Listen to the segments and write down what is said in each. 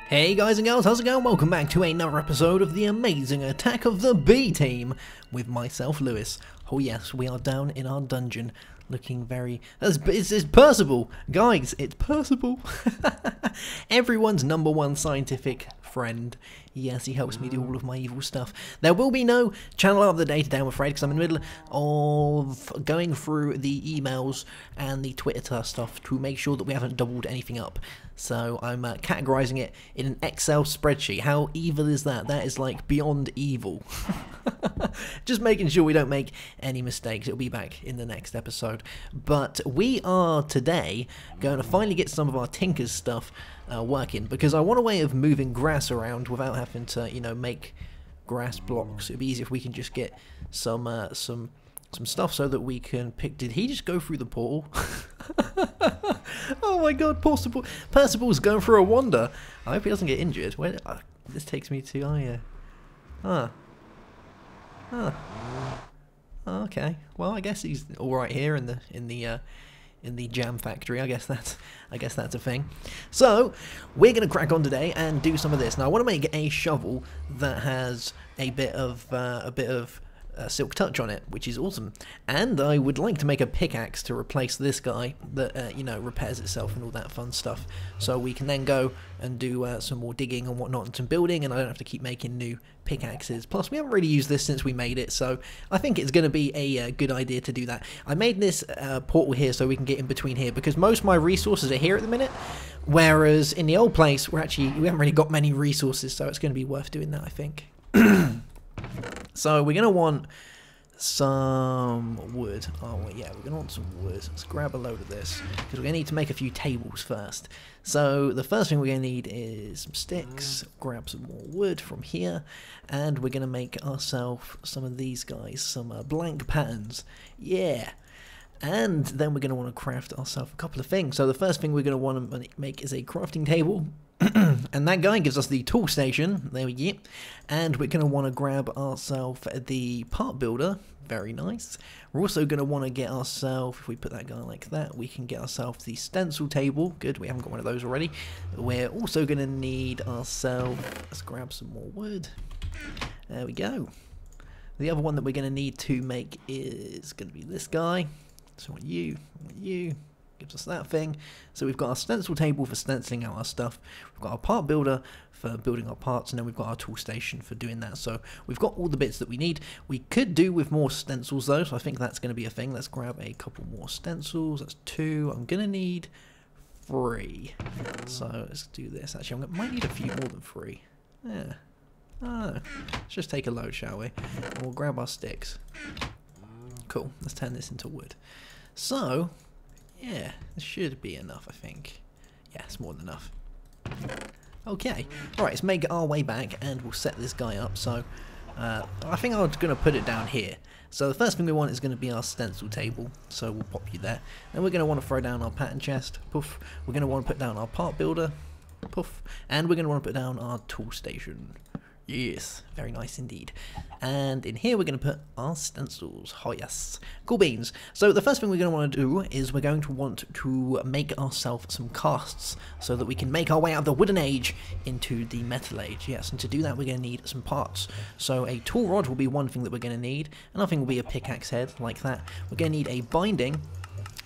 Hey guys and girls, how's it going? Welcome back to another episode of the amazing Attack of the B Team with myself, Lewis. Oh yes, we are down in our dungeon, looking very... It's Percival! Guys, it's Percival! Everyone's #1 scientific friend. Yes, he helps me do all of my evil stuff. There will be no channel of the day today, I'm afraid, because I'm in the middle of going through the emails and the Twitter stuff to make sure that we haven't doubled anything up. So I'm categorizing it in an Excel spreadsheet. How evil is that? That is like beyond evil. Just making sure we don't make any mistakes. It'll be back in the next episode. But we are today going to finally get some of our Tinker's stuff working, because I want a way of moving grass around without having to, you know, make grass blocks. It'd be easier if we can just get some stuff so that we can pick... Did he just go through the portal? Oh my god, Percival's going for a wander. I hope he doesn't get injured. Where this takes me to... Okay. Well, I guess he's all right here in the jam factory. I guess that's a thing. So we're gonna crack on today and do some of this. Now I want to make a shovel that has a bit of silk touch on it, which is awesome. And I would like to make a pickaxe to replace this guy that you know, repairs itself and all that fun stuff. So we can then go and do some more digging and whatnot and some building, and I don't have to keep making new pickaxes. Plus, we haven't really used this since we made it, so I think it's going to be a good idea to do that. I made this portal here so we can get in between here, because most of my resources are here at the minute, whereas in the old place we haven't really got many resources, so it's going to be worth doing that, I think. So we're going to want some wood. Oh yeah, we're going to want some wood. Let's grab a load of this, because we're going to need to make a few tables first. So the first thing we're going to need is some sticks. Grab some more wood from here, and we're going to make ourselves some of these guys, some blank patterns. Yeah. And then we're going to want to craft ourselves a couple of things. So the first thing we're going to want to make is a crafting table. And that guy gives us the tool station. There we go. And we're going to want to grab ourselves the part builder. Very nice. We're also going to want to get ourselves, if we put that guy like that, we can get ourselves the stencil table. Good, we haven't got one of those already. We're also going to need ourselves, let's grab some more wood. There we go. The other one that we're going to need to make is going to be this guy. So I want you. Gives us that thing. So we've got our stencil table for stenciling out our stuff. We've got our part builder for building our parts, and then we've got our tool station for doing that. So we've got all the bits that we need. We could do with more stencils though, so I think that's going to be a thing. Let's grab a couple more stencils. That's 2. I'm going to need 3. So let's do this. Actually, I might need a few more than 3. Yeah. Let's just take a load, shall we? And we'll grab our sticks. Cool. Let's turn this into wood. So... yeah, this should be enough, I think. Yeah, it's more than enough. Okay, alright, let's make our way back and we'll set this guy up. So, I think I'm going to put it down here. So the first thing we want is going to be our stencil table. So we'll pop you there. Then we're going to want to throw down our pattern chest. Poof. We're going to want to put down our part builder. Poof. And we're going to want to put down our tool station. Yes, very nice indeed. And in here we're going to put our stencils. Oh yes, cool beans. So the first thing we're going to want to do is we're going to want to make ourselves some casts so that we can make our way out of the wooden age into the metal age. Yes, and to do that we're going to need some parts. So a tool rod will be one thing that we're going to need. Another thing will be a pickaxe head like that. We're going to need a binding,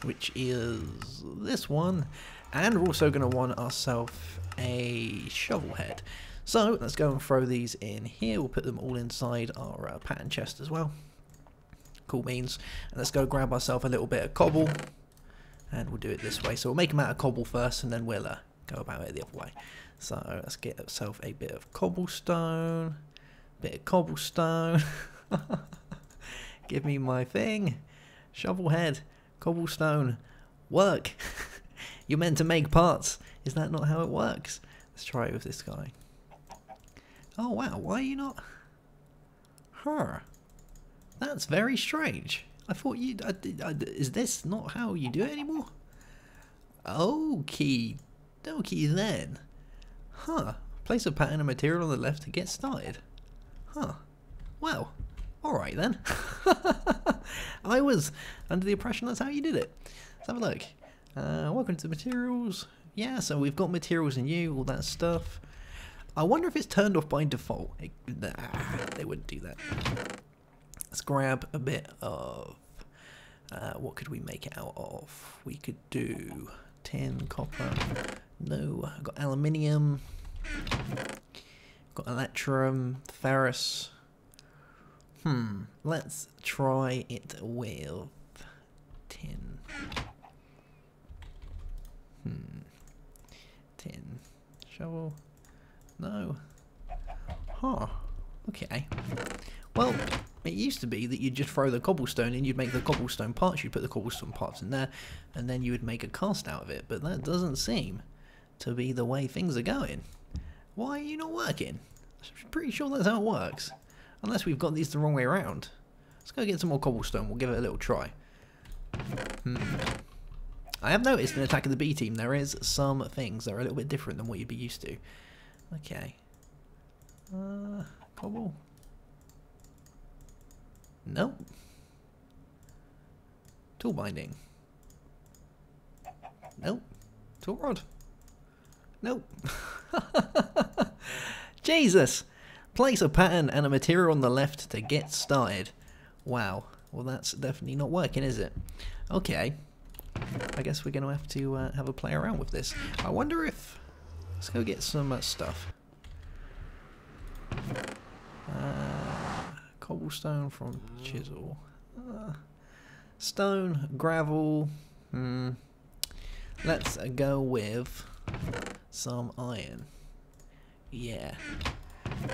which is this one. And we're also going to want ourselves a shovel head. So let's go and throw these in here. We'll put them all inside our pattern chest as well. Cool beans. And let's go grab ourselves a little bit of cobble. And we'll do it this way. So we'll make them out of cobble first, and then we'll go about it the other way. So let's get ourselves a bit of cobblestone. Bit of cobblestone. Give me my thing. Shovel head. Cobblestone. Work. You're meant to make parts. Is that not how it works? Let's try it with this guy. Oh wow, why are you not? That's very strange. I thought you... is this not how you do it anymore? Okie dokie then. Place a pattern and material on the left to get started. Well, alright then. I was under the impression that's how you did it. Let's have a look. Welcome to the materials. Yeah, so we've got materials in you, all that stuff. I wonder if it's turned off by default. Nah, they wouldn't do that. Let's grab a bit of... what could we make it out of? We could do tin, copper. No, I've got aluminium. Got electrum, ferrous. Let's try it with tin. Tin. Shovel. No. Huh. Okay. Well, it used to be that you'd just throw the cobblestone in, you'd make the cobblestone parts, you'd put the cobblestone parts in there, and then you would make a cast out of it. But that doesn't seem to be the way things are going. Why are you not working? I'm pretty sure that's how it works. Unless we've got these the wrong way around. Let's go get some more cobblestone, we'll give it a little try. I have noticed in Attack of the B Team there is some things that are a little bit different than what you'd be used to. Okay. Cobble? Nope. Tool binding? Nope. Tool rod? Nope. Jesus! Place a pattern and a material on the left to get started. Wow. Well, that's definitely not working, is it? Okay. I guess we're going to have a play around with this. I wonder if... Let's go get some stuff. Cobblestone from chisel. Stone, gravel. Let's go with some iron. Yeah.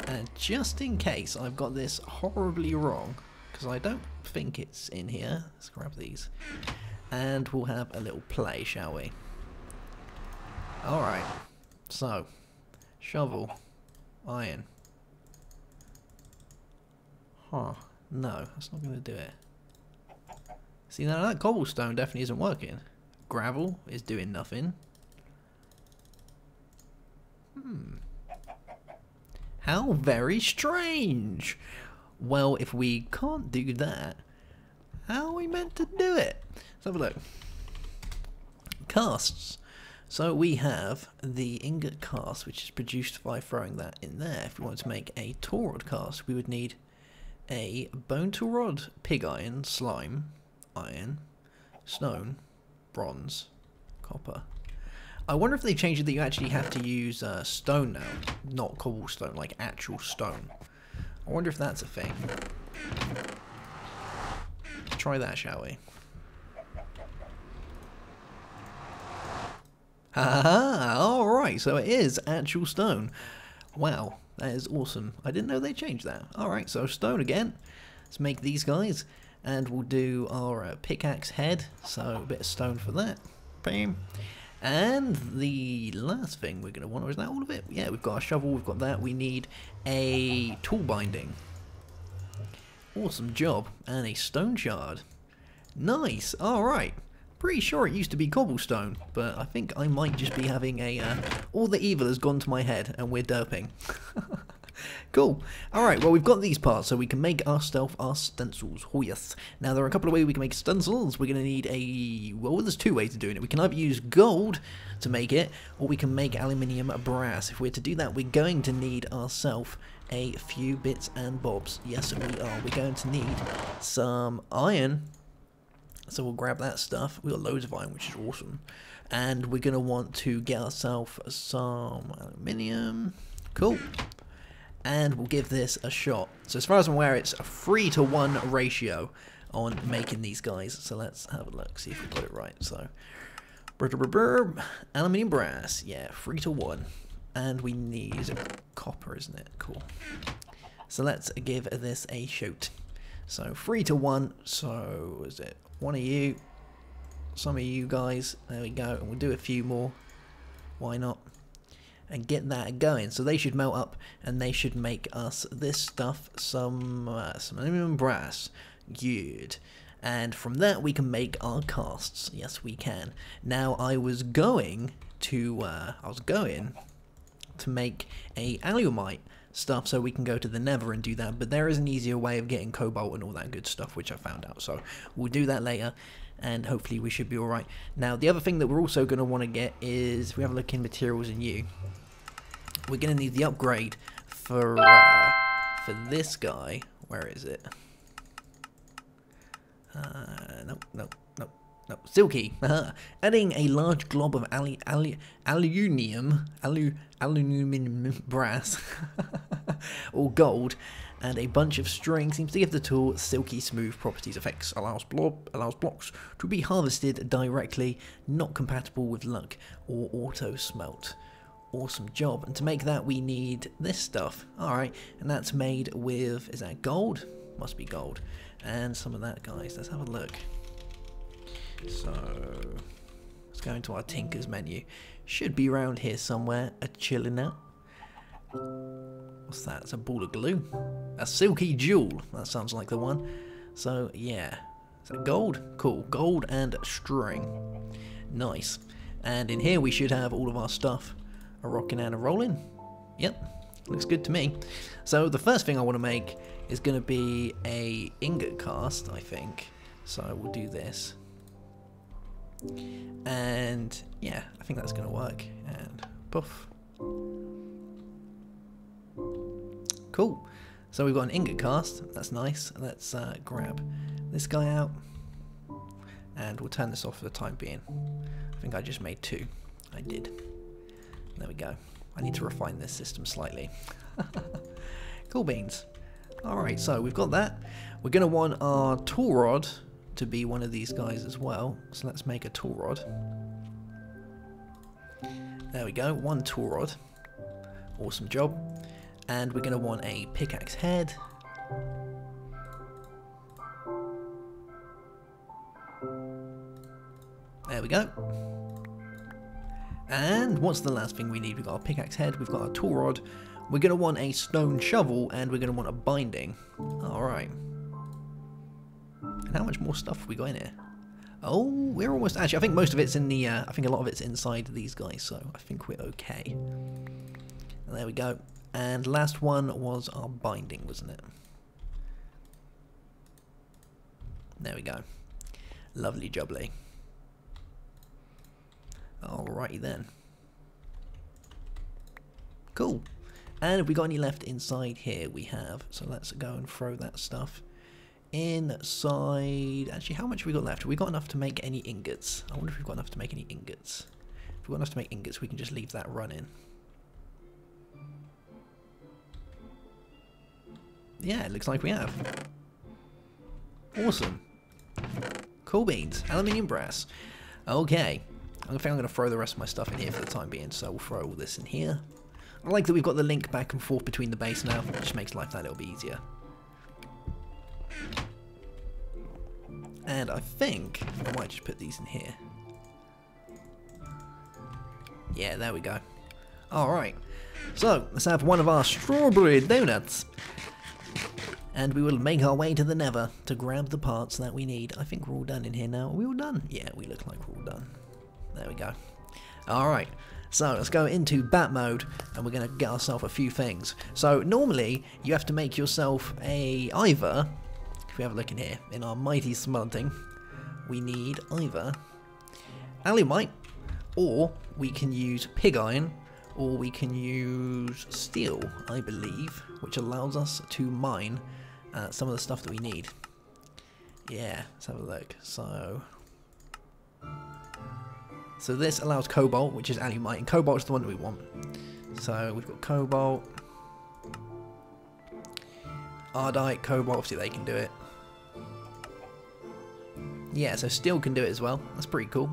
And just in case I've got this horribly wrong, because I don't think it's in here. Let's grab these. And we'll have a little play, shall we? Alright. So, shovel, iron. Huh. No, that's not going to do it. See, now that cobblestone definitely isn't working. Gravel is doing nothing. How very strange. Well, if we can't do that, how are we meant to do it? Let's have a look. Casts. So we have the ingot cast, which is produced by throwing that in there. If we want to make a tool rod cast, we would need a bone tool rod, pig iron, slime, iron, stone, bronze, copper. I wonder if they changed it that you actually have to use stone now, not cobblestone, like actual stone. I wonder if that's a thing. Let's try that, shall we? Haha! Alright, so it is actual stone. Wow, that is awesome. I didn't know they changed that. Alright, so stone again. Let's make these guys. And we'll do our pickaxe head. So a bit of stone for that. Bam. And the last thing we're going to want, or is that all of it? Yeah, we've got a shovel, we've got that. We need a tool binding. Awesome job. And a stone shard. Nice. Alright. Pretty sure it used to be cobblestone, but I think I might just be having a... all the evil has gone to my head, and we're derping. Cool. Alright, well, we've got these parts, so we can make ourselves our stencils. Oh, yes. Now, there are a couple of ways we can make stencils. We're going to need a... well, there's two ways of doing it. We can either use gold to make it, or we can make aluminium brass. If we're to do that, we're going to need ourselves a few bits and bobs. Yes, we are. We're going to need some iron. So we'll grab that stuff. We've got loads of iron, which is awesome. And we're going to want to get ourselves some aluminium. Cool. And we'll give this a shot. So as far as I'm aware, it's a 3-to-1 ratio on making these guys. So let's have a look, see if we got it right. So, aluminium brass. Yeah, 3-to-1. And we need copper, isn't it? Cool. So let's give this a shoot. So 3-to-1. So is it one of you, some of you guys? There we go. And we'll do a few more. Why not? And get that going. So they should melt up, and they should make us this stuff, some aluminum brass. Good. And from that we can make our casts. Yes, we can. Now I was going to make a alumite stuff so we can go to the nether and do that, but there is an easier way of getting cobalt and all that good stuff, which I found out, so we'll do that later and hopefully we should be alright. Now the other thing that we're also going to want to get is, if we have a look in materials and we're going to need the upgrade for this guy. Where is it? Nope, nope, nope, nope. Silky. Adding a large glob of aluminum brass or gold and a bunch of string seems to give the tool silky smooth properties. Effects allows blocks to be harvested directly, not compatible with luck or auto smelt. Awesome job. And to make that we need this stuff. Alright, and that's made with, is that gold? Must be gold. And some of that, guys. Let's have a look. So let's go into our Tinker's menu. Should be around here somewhere. A chilling out. What's that? It's a ball of glue. A silky jewel. That sounds like the one. So yeah. Is that gold? Cool. Gold and string. Nice. And in here we should have all of our stuff a rocking and a rolling. Yep. Looks good to me. So the first thing I want to make is going to be a ingot cast, I think. So we'll do this. And yeah, I think that's going to work. And poof. Cool. So we've got an ingot cast. That's nice. Let's grab this guy out. And we'll turn this off for the time being. I think I just made 2. I did. There we go. I need to refine this system slightly. Cool beans. Alright, so we've got that. We're going to want our tool rod to be one of these guys as well. So let's make a tool rod. There we go. 1 tool rod. Awesome job. And we're going to want a pickaxe head. There we go. And what's the last thing we need? We've got a pickaxe head, we've got a tool rod, we're going to want a stone shovel, and we're going to want a binding. Alright. And how much more stuff have we got in here? Oh, we're almost... Actually, I think most of it's in the... I think a lot of it's inside these guys, so I think we're okay. And there we go. And last one was our binding, wasn't it? There we go. Lovely jubbly. Alrighty then. Cool. And have we got any left inside here? We have. So let's go and throw that stuff inside. Actually, how much have we got left? Have we got enough to make any ingots? I wonder if we've got enough to make any ingots. If we've got enough to make ingots, we can just leave that running. Yeah, it looks like we have. Awesome. Cool beans. Aluminium brass. Okay. I think I'm going to throw the rest of my stuff in here for the time being, so we'll throw all this in here. I like that we've got the link back and forth between the base now, which makes life that little bit easier. And I think I might just put these in here. Yeah, there we go. Alright, so let's have one of our strawberry donuts. And we will make our way to the Nether to grab the parts that we need. I think we're all done in here now. Are we all done? Yeah, we look like we're all done. There we go. Alright, so let's go into bat mode and we're going to get ourselves a few things. So normally you have to make yourself either, if we have a look in here, in our mighty smelting, we need either alumite, or we can use pig iron, or we can use steel, I believe, which allows us to mine some of the stuff that we need. Yeah, let's have a look. So this allows cobalt, which is alumite, and cobalt is the one that we want. So we've got cobalt, ardite, cobalt, obviously they can do it. Yeah, so steel can do it as well. That's pretty cool.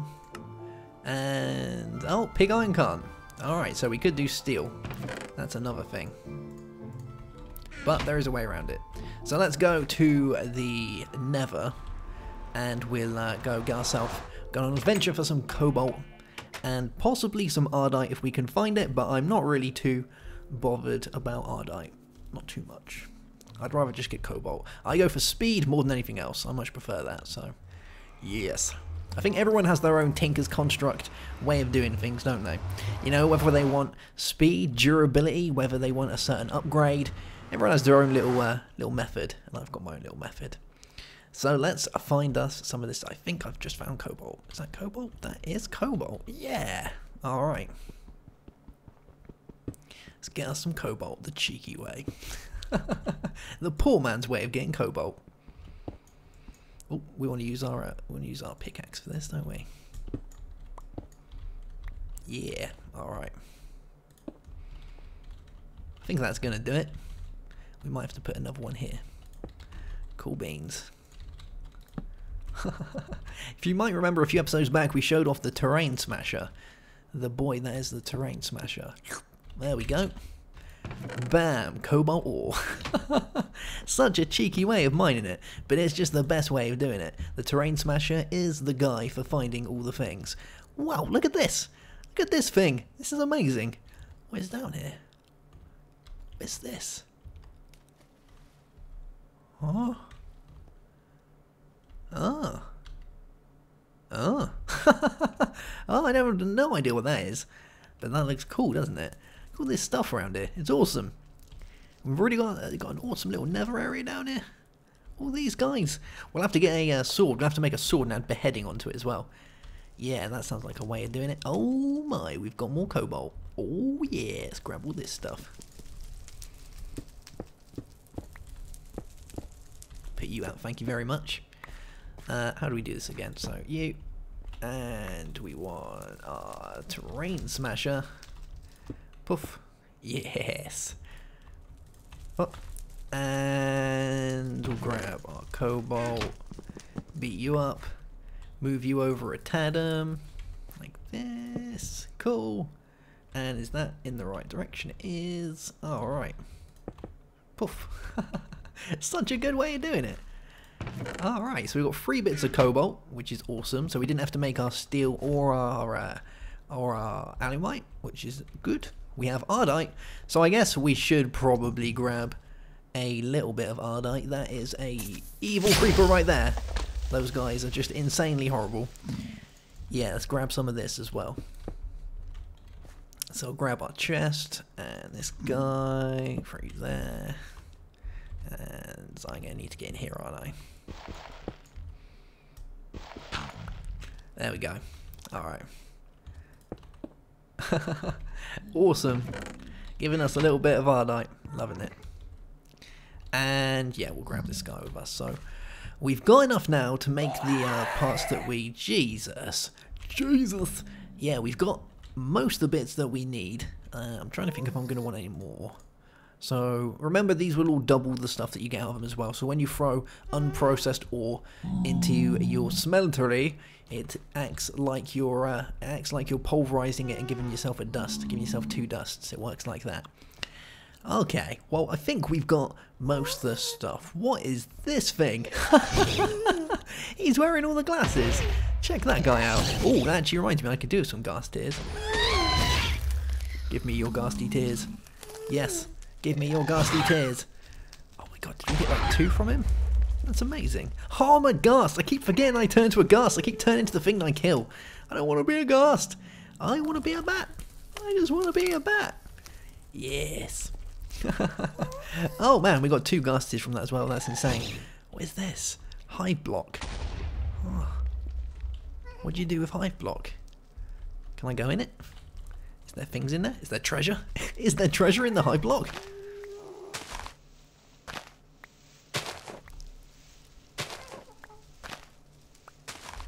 And, oh, pig iron can't. Alright, so we could do steel. That's another thing. But there is a way around it. So let's go to the Nether, and we'll go get ourselves... Go on an adventure for some cobalt and possibly some ardite if we can find it, but I'm not really too bothered about ardite. Not too much. I'd rather just get cobalt. I go for speed more than anything else. I much prefer that, so yes. I think everyone has their own Tinker's Construct way of doing things, don't they? You know, whether they want speed, durability, whether they want a certain upgrade. Everyone has their own little method, and I've got my own little method. So let's find us some of this. I think I've just found cobalt. Is that cobalt? That is cobalt. Yeah. Alright. Let's get us some cobalt the cheeky way. The poor man's way of getting cobalt. Oh, we want to use our pickaxe for this, don't we? Yeah, alright. I think that's going to do it. We might have to put another one here. Cool beans. If you might remember a few episodes back, we showed off the terrain smasher. The boy that is the terrain smasher. There we go. Bam, cobalt ore. Such a cheeky way of mining it, but it's just the best way of doing it. The terrain smasher is the guy for finding all the things. Wow, look at this. Look at this thing. This is amazing. What's down here? What's this? Oh. Oh. Oh. Oh, I have no idea what that is. But that looks cool, doesn't it? Look at all this stuff around here. It's awesome. We've already got an awesome little nether area down here. All these guys. We'll have to get a sword. We'll have to make a sword and add beheading onto it as well. Yeah, that sounds like a way of doing it. Oh my, we've got more cobalt. Oh yeah, let's grab all this stuff. Put you out, thank you very much. How do we do this again? So you, and we want our terrain smasher. Poof. Yes. Oh. And we'll grab our cobalt, beat you up, move you over a tadum, like this. Cool. And is that in the right direction? It is. Alright. Poof. Such a good way of doing it. Alright, so we've got 3 bits of cobalt, which is awesome. So we didn't have to make our steel or our alumite, which is good. We have ardite, so I guess we should probably grab a little bit of ardite. That is a evil creeper right there. Those guys are just insanely horrible. Yeah, let's grab some of this as well. So grab our chest, and this guy, throw you there. And I'm going to need to get in here, aren't I? There we go. Alright. Awesome. Giving us a little bit of ardite. Loving it. And yeah, we'll grab this guy with us. So we've got enough now to make the parts that we... Jesus. Yeah, we've got most of the bits that we need. I'm trying to think if I'm going to want any more. So remember, these will all double the stuff that you get out of them as well. So when you throw unprocessed ore into your smeltery, it acts like you're pulverizing it and giving yourself a dust, giving yourself 2 dusts. It works like that. Okay, well I think we've got most of the stuff. What is this thing? He's wearing all the glasses. Check that guy out. Oh, that actually reminds me, I could do some ghast tears. Give me your ghasty tears. Yes. Give me your ghastly tears. Oh my god, did we get like 2 from him? That's amazing. Oh, I'm a ghast. I keep forgetting I turn into a ghast. I keep turning into the thing I kill. I don't want to be a ghast. I want to be a bat. I just want to be a bat. Yes. Oh man, we got 2 ghasties from that as well. That's insane. What is this? Hive block. Oh. What do you do with hive block? Can I go in it? Is there things in there? Is there treasure? Is there treasure in the hive block?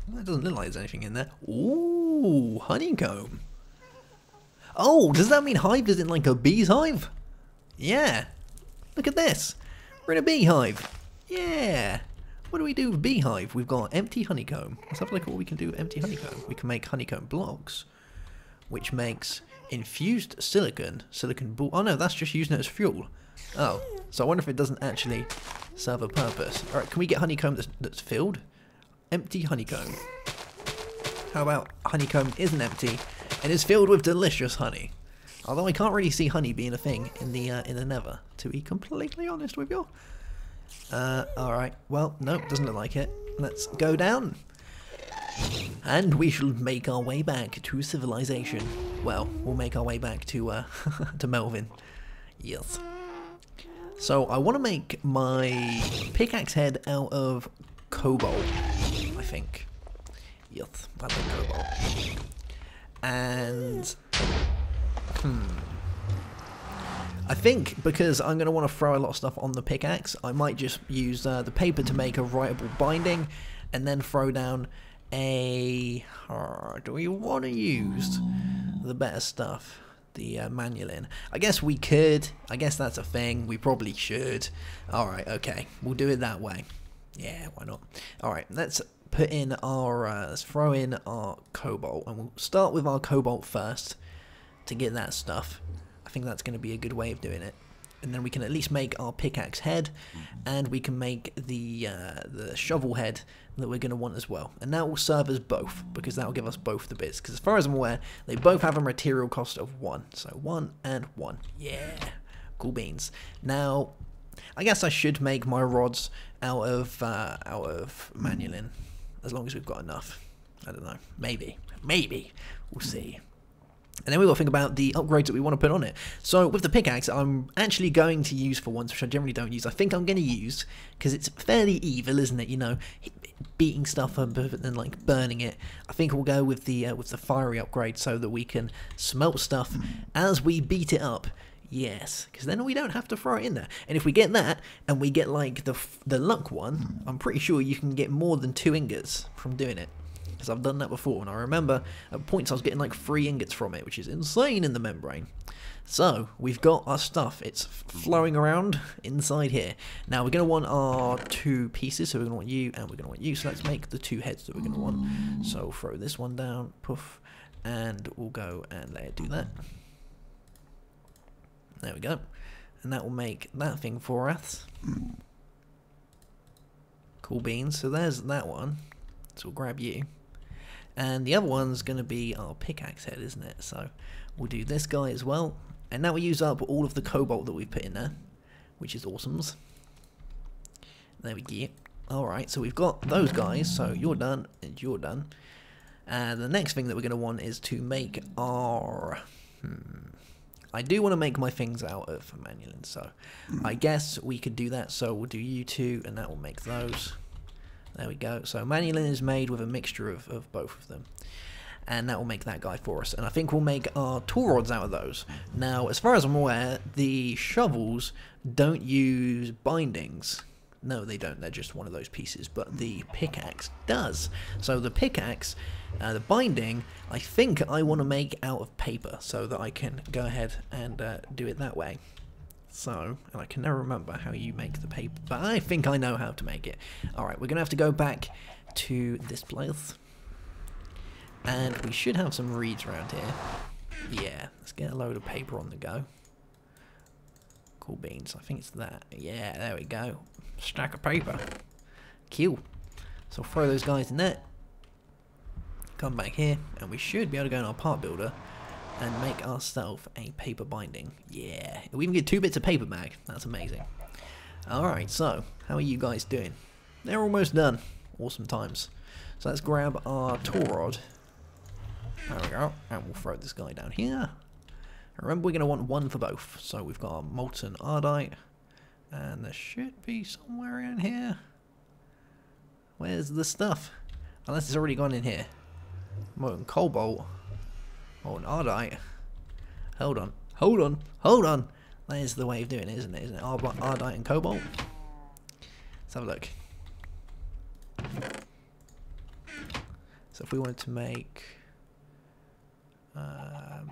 Well, it doesn't look like there's anything in there. Ooh, honeycomb. Oh, does that mean hive isn't like a bee's hive? Yeah. Look at this. We're in a beehive. Yeah. What do we do with beehive? We've got empty honeycomb. Let's have a look at what we can do with empty honeycomb. We can make honeycomb blocks, which makes infused silicon ball. Oh no, that's just using it as fuel. Oh, so I wonder if it doesn't actually serve a purpose. Alright, can we get honeycomb that's filled? Empty honeycomb. How about honeycomb isn't empty and is filled with delicious honey? Although I can't really see honey being a thing in the nether, to be completely honest with you. Alright, well, no, doesn't look like it. Let's go down. And we shall make our way back to civilization. Well, we'll make our way back to to Melvin. Yes. So I want to make my pickaxe head out of cobalt, I think. Yes, I like cobalt. And I think because I'm going to want to throw a lot of stuff on the pickaxe, I might just use the paper to make a writable binding, and then throw down a... do we want to use the better stuff? The manulin. I guess we could. I guess that's a thing. We probably should. Alright, okay. We'll do it that way. Yeah, why not? Alright, let's put in our... let's throw in our cobalt, and we'll start with our cobalt first to get that stuff. I think that's going to be a good way of doing it. And then we can at least make our pickaxe head, and we can make the shovel head that we're going to want as well. And that will serve as both, because that will give us both the bits. Because as far as I'm aware, they both have a material cost of 1. So 1 and 1. Yeah, cool beans. Now, I guess I should make my rods out of manulin, as long as we've got enough. I don't know. Maybe. We'll see. And then we've got to think about the upgrades that we want to put on it. So with the pickaxe, I'm actually going to use for once, which I generally don't use. I think I'm going to use, because it's fairly evil, isn't it? You know, beating stuff up and then like burning it. I think we'll go with the fiery upgrade so that we can smelt stuff as we beat it up. Yes, because then we don't have to throw it in there. And if we get that, and we get like the luck one, I'm pretty sure you can get more than 2 ingots from doing it. Because I've done that before, and I remember at points I was getting like 3 ingots from it, which is insane in the membrane. So, we've got our stuff. It's flowing around inside here. Now, we're going to want our 2 pieces, so we're going to want you, and we're going to want you. So, let's make the 2 heads that we're going to want. So, throw this one down, poof, and we'll go and let it do that. There we go. And that will make that thing for us. Cool beans. So, there's that one. So, we'll grab you. And the other one's going to be our pickaxe head, isn't it? So we'll do this guy as well. And now we use up all of the cobalt that we've put in there, which is awesomes. There we go. Alright, so we've got those guys. So you're done and you're done. And the next thing that we're going to want is to make our... I do want to make my things out of manulin, so I guess we could do that. So we'll do you 2, and that will make those. There we go. So manulin is made with a mixture of both of them. And that will make that guy for us. And I think we'll make our tool rods out of those. Now, as far as I'm aware, the shovels don't use bindings. No, they don't. They're just one of those pieces. But the pickaxe does. So the pickaxe, the binding, I think I want to make out of paper so that I can go ahead and do it that way. So, and I can never remember how you make the paper, but I think I know how to make it. Alright, we're going to have to go back to this place. And we should have some reeds around here. Yeah, let's get a load of paper on the go. Cool beans, I think it's that. Yeah, there we go. Stack of paper. Cool. So throw those guys in there. Come back here, and we should be able to go in our part builder and make ourselves a paper binding. Yeah, we even get 2 bits of paper back. That's amazing. Alright, so how are you guys doing? They're almost done. Awesome times. So let's grab our tool rod. There we go. And we'll throw this guy down here. Remember, we're going to want 1 for both. So we've got our molten ardite. And there should be somewhere in here. Where's the stuff? Unless it's already gone in here. Molten cobalt. Oh, an ardite. Hold on. That is the way of doing it, isn't it? Isn't it? Ardite and cobalt. Let's have a look. So if we wanted to make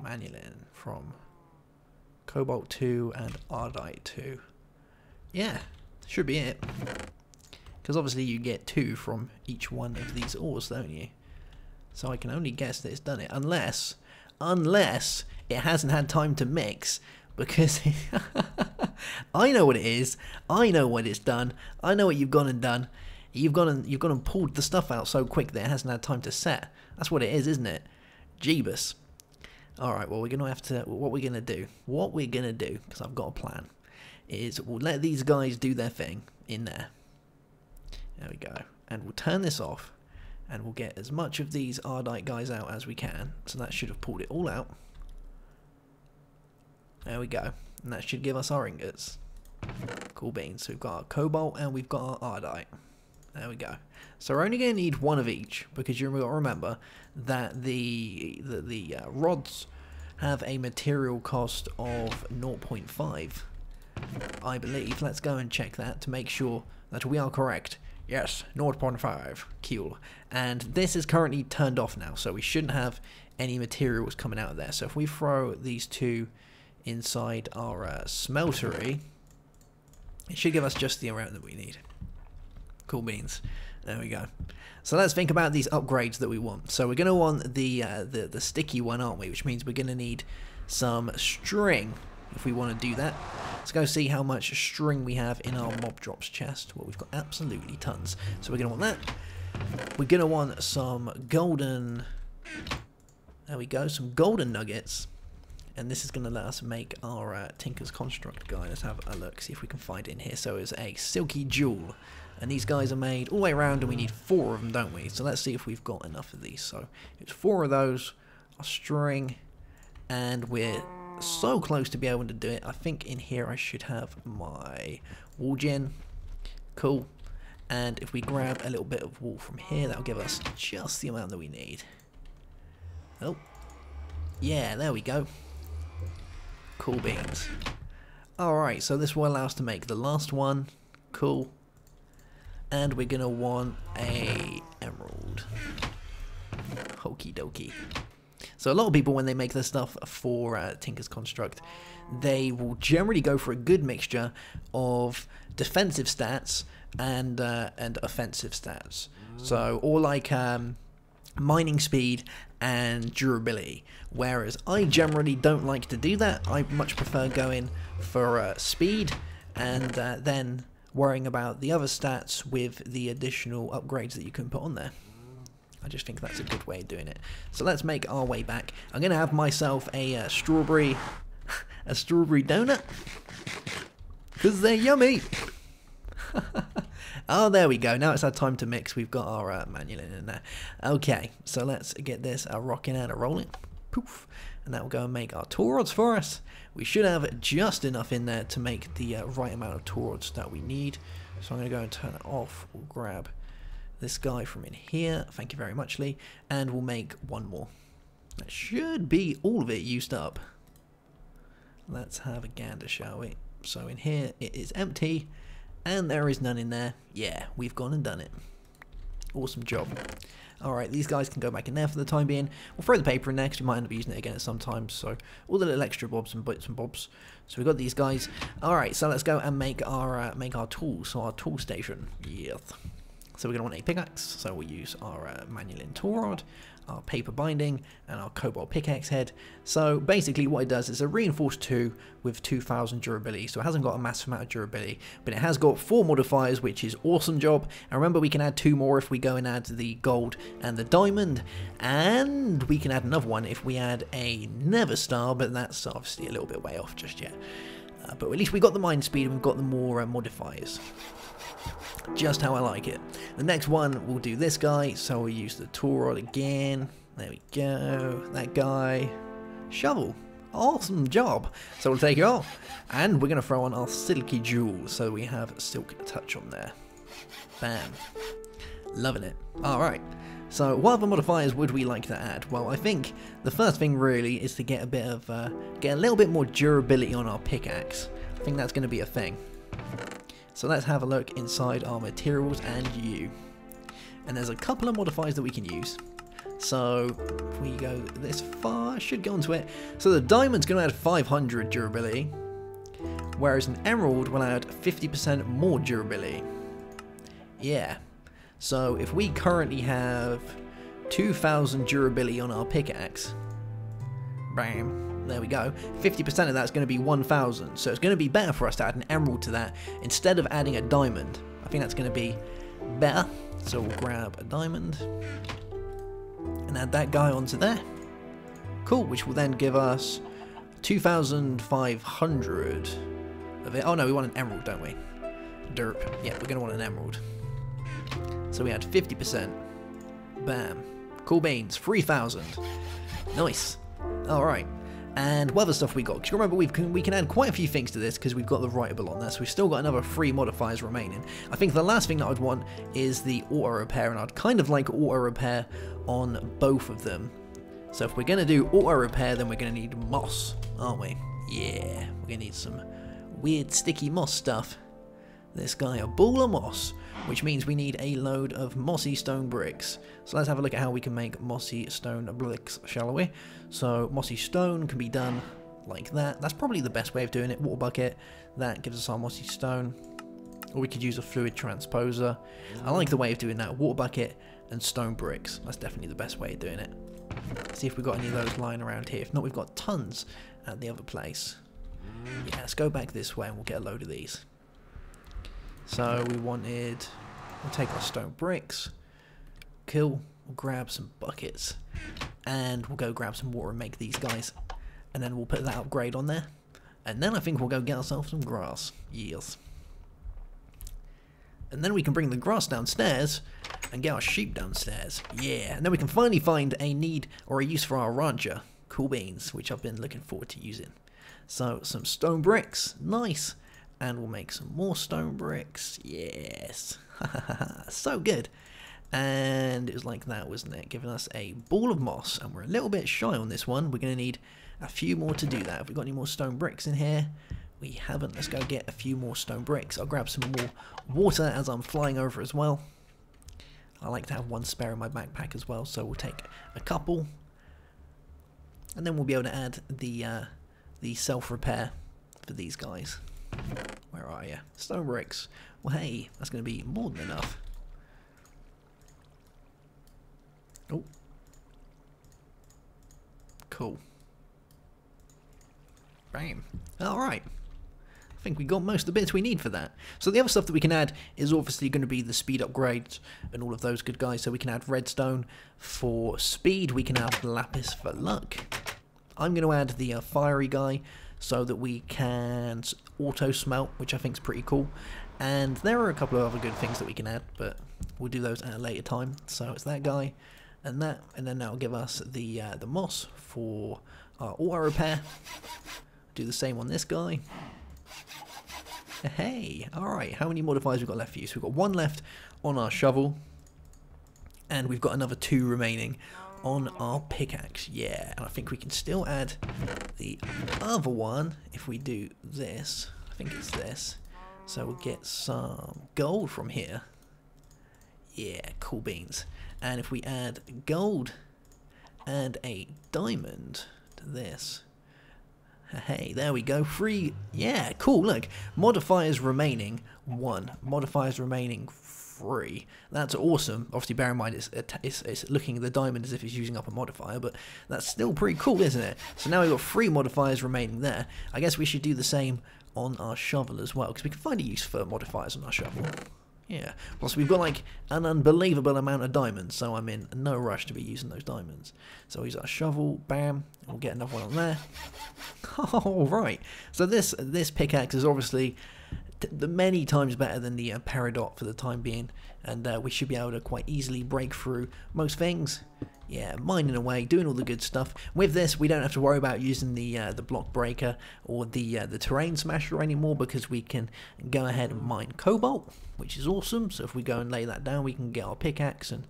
manulin from cobalt 2 and ardite 2. Yeah, should be it. Because obviously you get 2 from each one of these ores, don't you? So I can only guess that it's done it. Unless it hasn't had time to mix, because I know what it is. I know what it's done. I know what you've gone and done. You've gone and pulled the stuff out so quick that it hasn't had time to set. That's what it is, isn't it? Jeebus. Alright, well, we're going to have to... What we're going to do, because I've got a plan, is we'll let these guys do their thing in there. There we go. And we'll turn this off, and we'll get as much of these ardite guys out as we can. So that should have pulled it all out. There we go. And that should give us our ingots. Cool beans. So we've got our cobalt and we've got our ardite. There we go. So we're only going to need 1 of each, because you've got to remember that the rods have a material cost of 0.5, I believe. Let's go and check that to make sure that we are correct. Yes, 0.5, cool. And this is currently turned off now, so we shouldn't have any materials coming out of there. So if we throw these two inside our smeltery, it should give us just the amount that we need. Cool beans. There we go. So let's think about these upgrades that we want. So we're going to want the sticky one, aren't we? Which means we're going to need some string if we want to do that. Let's go see how much string we have in our mob drops chest. Well, we've got absolutely tons. So we're going to want that. We're going to want some golden... There we go, some golden nuggets. And this is going to let us make our Tinker's Construct guy. Let's have a look, see if we can find it in here. So it's a silky jewel. And these guys are made all the way around, and we need 4 of them, don't we? So let's see if we've got enough of these. So it's 4 of those, a string, and we're so close to be able to do it. I think in here I should have my wool gen. Cool. And if we grab a little bit of wool from here, that'll give us just the amount that we need. Oh, yeah, there we go. Cool beans. Alright, so this will allow us to make the last one. Cool. And we're gonna want a emerald. Okie dokie. So a lot of people, when they make this stuff for Tinker's Construct, they will generally go for a good mixture of defensive stats and offensive stats. So, or like mining speed and durability. Whereas I generally don't like to do that. I much prefer going for speed and then worrying about the other stats with the additional upgrades that you can put on there. I just think that's a good way of doing it. So let's make our way back. I'm going to have myself a strawberry donut, because they're yummy. Oh, there we go. Now it's our time to mix. We've got our manual in there. Okay, so let's get this rocking and rolling. Poof. And that will go and make our tool rods for us. We should have just enough in there to make the right amount of tool rods that we need. So I'm going to go and turn it off. We'll grab this guy from in here. Thank you very much, Lee. And we'll make one more. That should be all of it used up. Let's have a gander, shall we? So in here it is empty. And there is none in there. Yeah, we've gone and done it. Awesome job. Alright, these guys can go back in there for the time being. We'll throw the paper in there because we might end up using it again at some time. So, all the little extra bobs and bits and bobs. So we've got these guys. Alright, so let's go and make our tools. So our tool station. Yes. So we're going to want a pickaxe. So we'll use our manual tool rod, our paper binding, and our cobalt pickaxe head. So basically what it does is a reinforced 2 with 2000 durability. So it hasn't got a massive amount of durability, but it has got 4 modifiers, which is awesome job. And remember, we can add 2 more if we go and add the gold and the diamond. And we can add another one if we add a nether star, but that's obviously a little bit way off just yet. But at least we got the mind speed and we've got the more modifiers. Just how I like it. The next one, we'll do this guy, so we'll use the tool rod again. There we go. That guy. Shovel. Awesome job. So we'll take it off. And we're going to throw on our silky jewel, so we have silk touch on there. Bam. Loving it. Alright. So what other modifiers would we like to add? Well, I think the first thing really is to get a bit of, get a little bit more durability on our pickaxe. I think that's going to be a thing. So let's have a look inside our materials and you. And there's a couple of modifiers that we can use. So if we go this far, I should go onto it. So the diamond's going to add 500 durability, whereas an emerald will add 50% more durability. Yeah. So if we currently have 2000 durability on our pickaxe, bam. There we go. 50% of that's going to be 1,000. So it's going to be better for us to add an emerald to that instead of adding a diamond. I think that's going to be better. So we'll grab a diamond and add that guy onto there. Cool, which will then give us 2,500 of it. Oh no, we want an emerald, don't we? Derp. Yeah, we're going to want an emerald. So we had 50%. Bam. Cool beans. 3,000. Nice. Alright. And what other stuff we got? Because remember, we can add quite a few things to this because we've got the writable on there, so we've still got another 3 modifiers remaining. I think the last thing that I'd want is the auto repair, and I'd kind of like auto repair on both of them. So if we're going to do auto repair, then we're going to need moss, aren't we? Yeah, we're going to need some weird sticky moss stuff. This guy, a ball of moss, which means we need a load of mossy stone bricks. So let's have a look at how we can make mossy stone bricks, shall we? So mossy stone can be done like that. That's probably the best way of doing it. Water bucket, that gives us our mossy stone. Or we could use a fluid transposer. I like the way of doing that. Water bucket and stone bricks. That's definitely the best way of doing it. Let's see if we've got any of those lying around here. If not, we've got tons at the other place. Yeah, let's go back this way and we'll get a load of these. So we'll take our stone bricks, we'll grab some buckets, and we'll go grab some water and make these guys. And then we'll put that upgrade on there. And then I think we'll go get ourselves some grass. Yes. And then we can bring the grass downstairs and get our sheep downstairs. Yeah, and then we can finally find a need or a use for our rancher. Cool beans, which I've been looking forward to using. So some stone bricks, nice. And we'll make some more stone bricks. Yes. So good. And it was like that, wasn't it? Giving us a ball of moss. And we're a little bit shy on this one. We're going to need a few more to do that. Have we got any more stone bricks in here? We haven't. Let's go get a few more stone bricks. I'll grab some more water as I'm flying over as well. I like to have one spare in my backpack as well. So we'll take a couple. And then we'll be able to add the self-repair for these guys. Where are you? Stone bricks. Well, hey, that's going to be more than enough. Oh. Cool. Bam. Alright. I think we got most of the bits we need for that. So the other stuff that we can add is obviously going to be the speed upgrades and all of those good guys. So we can add redstone for speed. We can add lapis for luck. I'm going to add the fiery guy so that we can auto smelt, which I think is pretty cool. And there are a couple of other good things that we can add, but we'll do those at a later time. So it's that guy and that, and then that'll give us the moss for our auto repair. Do the same on this guy. Hey, alright, how many modifiers we've got left for you? So we've got one left on our shovel, and we've got another 2 remaining on our pickaxe. Yeah, and I think we can still add the other one if we do this. I think it's this. So we'll get some gold from here. Yeah, cool beans. And if we add gold and a diamond to this. Hey, there we go. 3. Yeah, cool. Look, modifiers remaining 1. Modifiers remaining 3. That's awesome. Obviously, bear in mind it's looking at the diamond as if it's using up a modifier, but that's still pretty cool, isn't it? So now we've got 3 modifiers remaining there. I guess we should do the same on our shovel as well, because we can find a use for modifiers on our shovel. Yeah. Plus, we've got like an unbelievable amount of diamonds, so I'm in no rush to be using those diamonds. So we'll use our shovel, bam, and we'll get another one on there. All right. So this pickaxe is obviously many times better than the peridot for the time being, and we should be able to quite easily break through most things. Yeah, mining away, doing all the good stuff. With this, we don't have to worry about using the block breaker or the terrain smasher anymore, because we can go ahead and mine cobalt, which is awesome. So if we go and lay that down, we can get our pickaxe and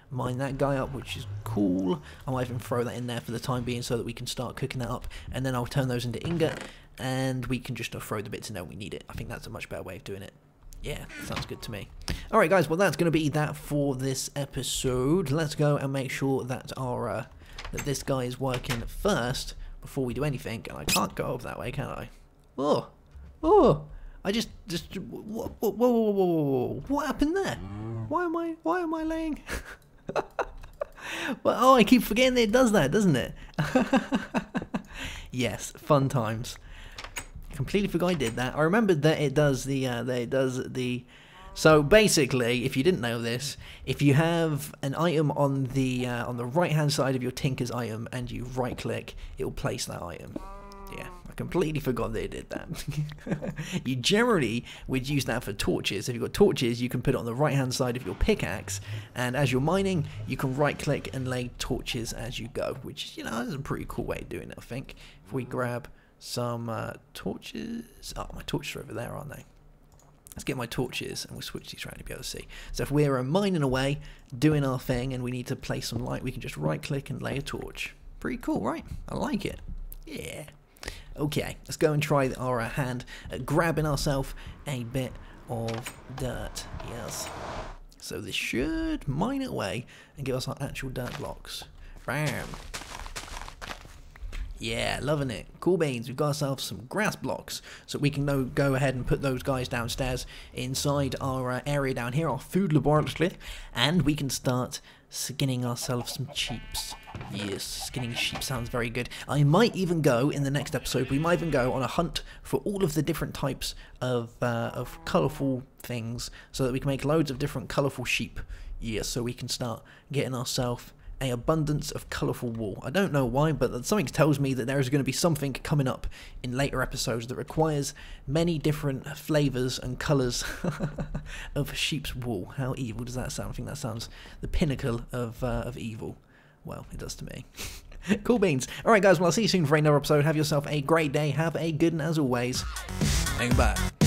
mine that guy up, which is cool. I might even throw that in there for the time being so that we can start cooking that up, and then I'll turn those into ingot, and we can just throw the bits in there when we need it. I think that's a much better way of doing it. Yeah, sounds good to me. Alright guys, well that's going to be that for this episode. Let's go and make sure that our that this guy is working first before we do anything. And I can't go over that way, can I? Oh, I just whoa, what happened there? Why am I laying? Well, oh, I keep forgetting that it does that, doesn't it? Yes, fun times. Completely forgot I did that. I remembered that it does the so basically, if you didn't know this, if you have an item on the right hand side of your tinker's item and you right click, it will place that item. Yeah, I completely forgot that it did that. You generally would use that for torches. If you've got torches, you can put it on the right hand side of your pickaxe, and as you're mining, you can right click and lay torches as you go, which, you know, is a pretty cool way of doing it, I think. If we grab some torches. Oh, my torches are over there, aren't they? Let's get my torches and we'll switch these around to be able to see. So if we're mining away, doing our thing, and we need to place some light, we can just right click and lay a torch. Pretty cool, right? I like it. Yeah. Okay, let's go and try our hand at grabbing ourselves a bit of dirt. Yes. So this should mine it away and give us our actual dirt blocks. Bam. Yeah, loving it. Cool beans. We've got ourselves some grass blocks, so we can go ahead and put those guys downstairs inside our area down here, our food laboratory, and we can start skinning ourselves some sheeps. Yes, skinning sheep sounds very good. I might even go, in the next episode, we might even go on a hunt for all of the different types of colourful things, so that we can make loads of different colourful sheep. Yes, so we can start getting ourselves an abundance of colourful wool. I don't know why, but something tells me that there is going to be something coming up in later episodes that requires many different flavours and colours of sheep's wool. How evil does that sound? I think that sounds the pinnacle of evil. Well, it does to me. Cool beans. Alright guys, well I'll see you soon for another episode. Have yourself a great day. Have a good one as always. And goodbye.